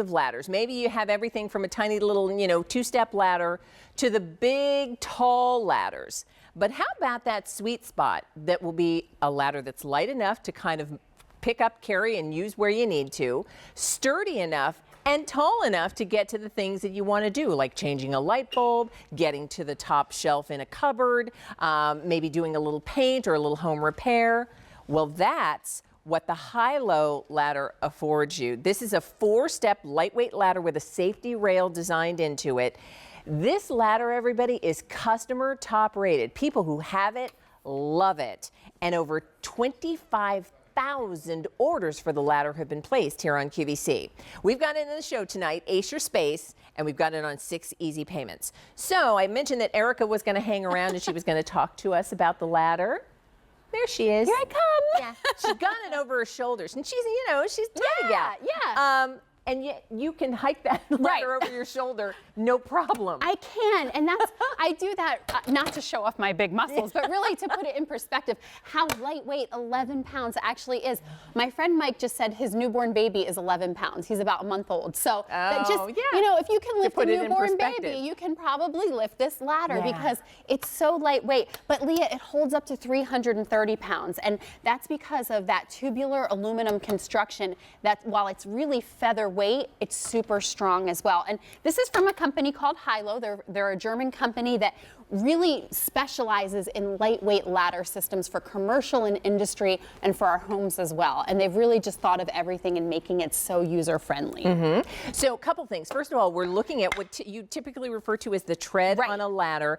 of ladders. Maybe you have everything from a tiny little, two-step ladder to the big, tall ladders. But how about that sweet spot that will be a ladder that's light enough to kind of pick up, carry, and use where you need to, sturdy enough and tall enough to get to the things that you want to do, like changing a light bulb, getting to the top shelf in a cupboard, maybe doing a little paint or a little home repair. Well, that's what the Hilo ladder affords you. This is a 4-step lightweight ladder with a safety rail designed into it. This ladder, everybody, is customer top rated. People who have it love it. And over 25,000 orders for the ladder have been placed here on QVC. We've got it in the show tonight, Ace Your Space, and we've got it on 6 easy payments. So I mentioned that Erica was going to hang around and she was going to talk to us about the ladder. There she is. Here I come. Yeah. She's got it over her shoulders, and she's tiny gal. Yeah. And yet you can hike that ladder over your shoulder, no problem. I can, and I do that not to show off my big muscles, but really to put it in perspective, how lightweight 11 pounds actually is. My friend Mike just said his newborn baby is 11 pounds. He's about a month old. So if you can lift a newborn baby, you can probably lift this ladder because it's so lightweight. But Leah, it holds up to 330 pounds, and that's because of that tubular aluminum construction that while it's really featherweight, it's super strong as well. And this is from a company called Hilo. They're a German company that really specializes in lightweight ladder systems for commercial and industry and for our homes as well. And they've really just thought of everything and making it so user-friendly. So a couple things. First of all, we're looking at what you typically refer to as the tread on a ladder.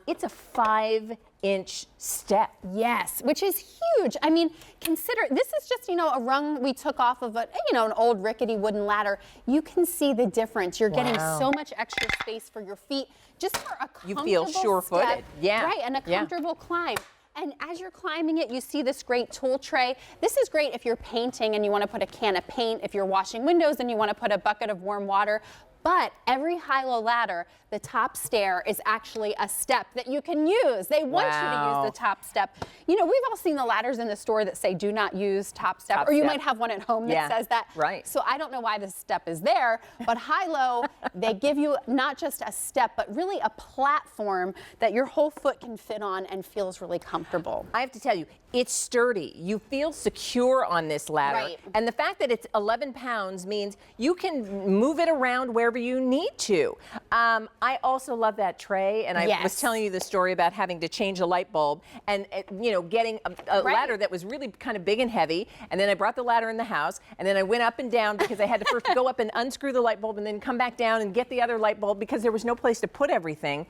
It's a 5-inch step. Yes, which is huge. I mean, consider this is just, a rung we took off of an old rickety wooden ladder. You can see the difference. You're getting so much extra space for your feet just for a comfortable You feel sure-footed. Yeah. Right, and a comfortable climb. And as you're climbing it, you see this great tool tray. This is great if you're painting and you want to put a can of paint, if you're washing windows and you want to put a bucket of warm water. But every Hilo ladder, the top stair is actually a step that you can use. They want you to use the top step. We've all seen the ladders in the store that say do not use top step, or you might have one at home that says that. Right. So I don't know why this step is there, but Hilo, they give you not just a step, but really a platform that your whole foot can fit on and feels really comfortable. I have to tell you, it's sturdy. You feel secure on this ladder. Right. And the fact that it's 11 pounds means you can move it around wherever you need to. I also love that tray, and I was telling you the story about having to change a light bulb and getting a ladder that was really kind of big and heavy, and then I brought the ladder in the house, and then I went up and down because I had to first go up and unscrew the light bulb and then come back down and get the other light bulb because there was no place to put everything.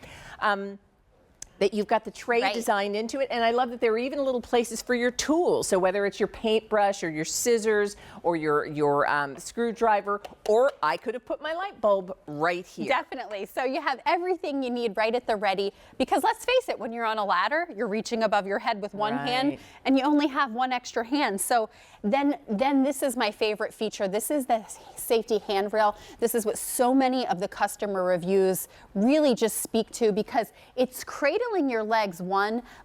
That you've got the tray designed into it, and I love that there are even little places for your tools. So whether it's your paintbrush or your scissors or your screwdriver, or I could have put my light bulb right here. Definitely. So you have everything you need right at the ready, because let's face it, when you're on a ladder, you're reaching above your head with one hand, and you only have one extra hand. So then this is my favorite feature. This is the safety handrail. This is what so many of the customer reviews really just speak to, because it's cradling your legs,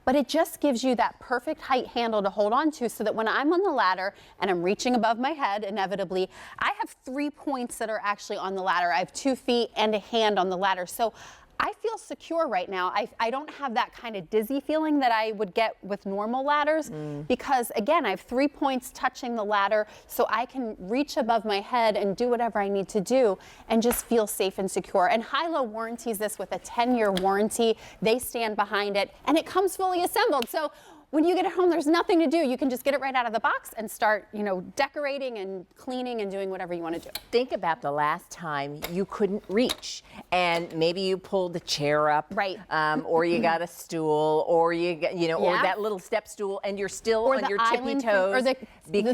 but it just gives you that perfect height handle to hold on to, so that when I'm on the ladder and I'm reaching above my head, inevitably, I have 3 points that are actually on the ladder. I have 2 feet and a hand on the ladder. So I feel secure right now. I don't have that kind of dizzy feeling that I would get with normal ladders because, again, I have 3 points touching the ladder, so I can reach above my head and do whatever I need to do and just feel safe and secure. And Hilo warranties this with a 10-year warranty. They stand behind it, and it comes fully assembled. So when you get it home, there's nothing to do. You can just get it right out of the box and start, decorating and cleaning and doing whatever you want to do. Think about the last time you couldn't reach, and maybe you pulled the chair up, or you got a stool, or you got, or that little step stool, and you're still on your tippy toes, or the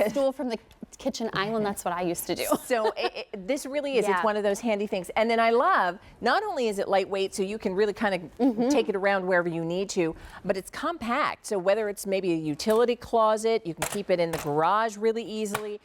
stool from the kitchen island. That's what I used to do. So this really is, it's one of those handy things. And then I love, not only is it lightweight, so you can really kind of take it around wherever you need to, but it's compact. So whether it's maybe a utility closet, you can keep it in the garage really easily.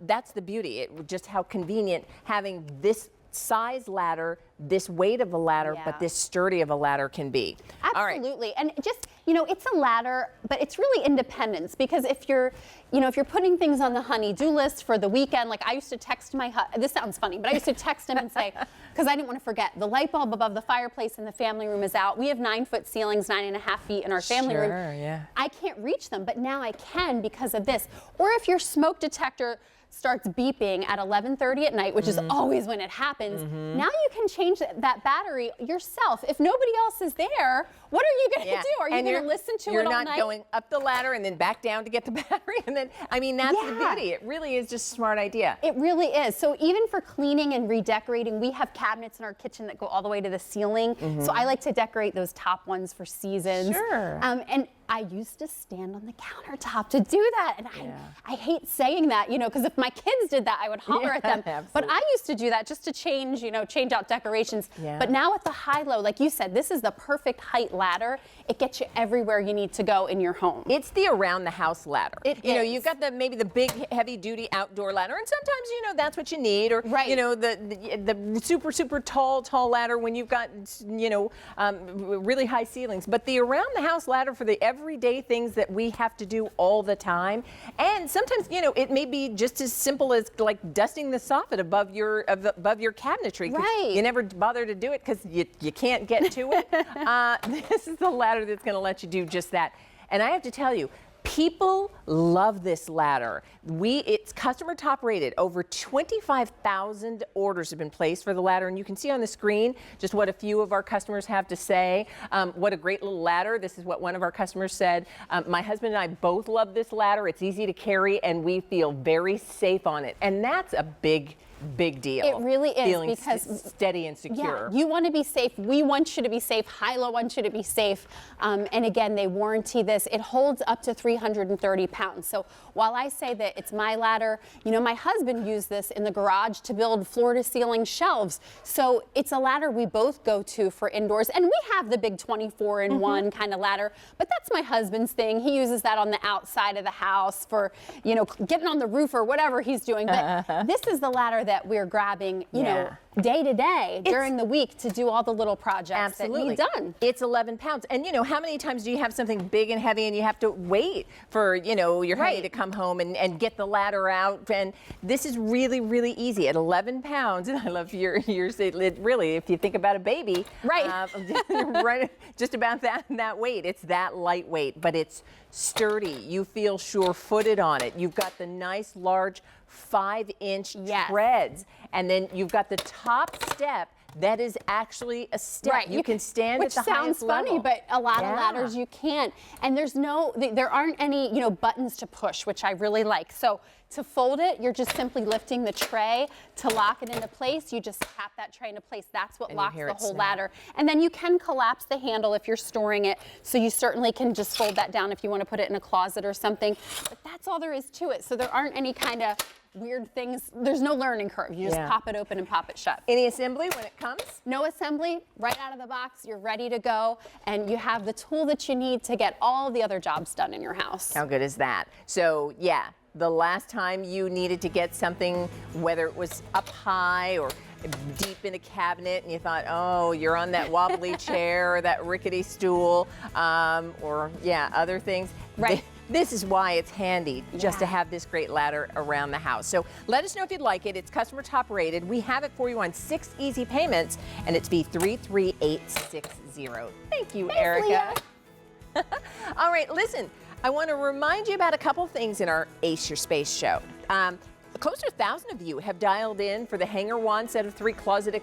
That's the beauty, just how convenient having this size ladder, this weight of a ladder, but this sturdy of a ladder can be. Absolutely. And just You know, it's a ladder, but it's really independence, because if you're, you know, if you're putting things on the honey-do list for the weekend, like I used to text my husband, this sounds funny, but I used to text him and say, because I didn't want to forget, the light bulb above the fireplace in the family room is out. We have 9-foot ceilings, 9.5 feet in our family room. Yeah. I can't reach them, but now I can because of this. Or if your smoke detector starts beeping at 11:30 at night, which is always when it happens, now you can change that battery yourself. If nobody else is there, what are you going to do? Are you going to listen to it all night? You're not going up the ladder and then back down to get the battery, and then, I mean, that's the beauty. It really is just a smart idea. It really is. So even for cleaning and redecorating, we have cabinets in our kitchen that go all the way to the ceiling. So I like to decorate those top ones for seasons. Sure. And I used to stand on the countertop to do that, and I hate saying that, you know, because if my kids did that, I would holler at them. Absolutely. But I used to do that just to change, you know, change out decorations. But now with the Hilo, like you said, this is the perfect height ladder. It gets you everywhere you need to go in your home. It's the around the house ladder. It you know, is. you've got maybe the big heavy duty outdoor ladder, and sometimes, you know, that's what you need, or you know, the super tall ladder when you've got, you know, really high ceilings. But the around the house ladder for the everyday things that we have to do all the time, and sometimes, you know, it may be just as simple as like dusting the soffit above your cabinetry. Right. You never bother to do it because you can't get to it. This is the ladder that's going to let you do just that. And I have to tell you, people love this ladder. It's customer top rated. Over 25,000 orders have been placed for the ladder, and you can see on the screen just what a few of our customers have to say. What a great little ladder. This is what one of our customers said. My husband and I both love this ladder. It's easy to carry, and we feel very safe on it. And that's a big deal. It really is, feeling because steady and secure. Yeah, you want to be safe. We want you to be safe. Hilo wants you to be safe. And again, they warranty this. It holds up to 330 pounds. So while I say that it's my ladder, you know, my husband used this in the garage to build floor-to-ceiling shelves. So it's a ladder we both go to for indoors. And we have the big 24-in-1 kind of ladder, but that's my husband's thing. He uses that on the outside of the house for, you know, getting on the roof or whatever he's doing. But this is the ladder that we're grabbing, you know, day to day during the week to do all the little projects that need done. It's 11 pounds. And, you know, how many times do you have something big and heavy and you have to wait for, you know, your honey to come home and get the ladder out? And this is really, really easy at 11 pounds. And I love your really, if you think about a baby, right, just about that weight. It's that lightweight, but it's sturdy. You feel sure-footed on it. You've got the nice, large 5-inch treads, and then you've got the top step that is actually a step. Right. You can stand at the highest level. Which sounds funny, but a lot of ladders you can't. And there aren't any, you know, buttons to push, which I really like. So to fold it, you're just simply lifting the tray. To lock it into place, you just tap that tray into place. That's what locks the whole ladder. And then you can collapse the handle if you're storing it. So you certainly can just fold that down if you want to put it in a closet or something. But that's all there is to it. So there aren't any kind of weird things. There's no learning curve. You just pop it open and pop it shut. Any assembly when it comes? No assembly, right out of the box. You're ready to go, and you have the tool that you need to get all the other jobs done in your house. How good is that? So yeah, the last time you needed to get something, whether it was up high or deep in a cabinet, and you thought, oh, you're on that wobbly chair or that rickety stool, or other things. Right. This is why it's handy just to have this great ladder around the house. So let us know if you'd like it. It's customer top rated. We have it for you on 6 easy payments, and it's B33860. Thank you, Erica. All right, listen, I want to remind you about a couple things in our Ace Your Space show. Close to 1,000 of you have dialed in for the Hanger Wand set of 3 closet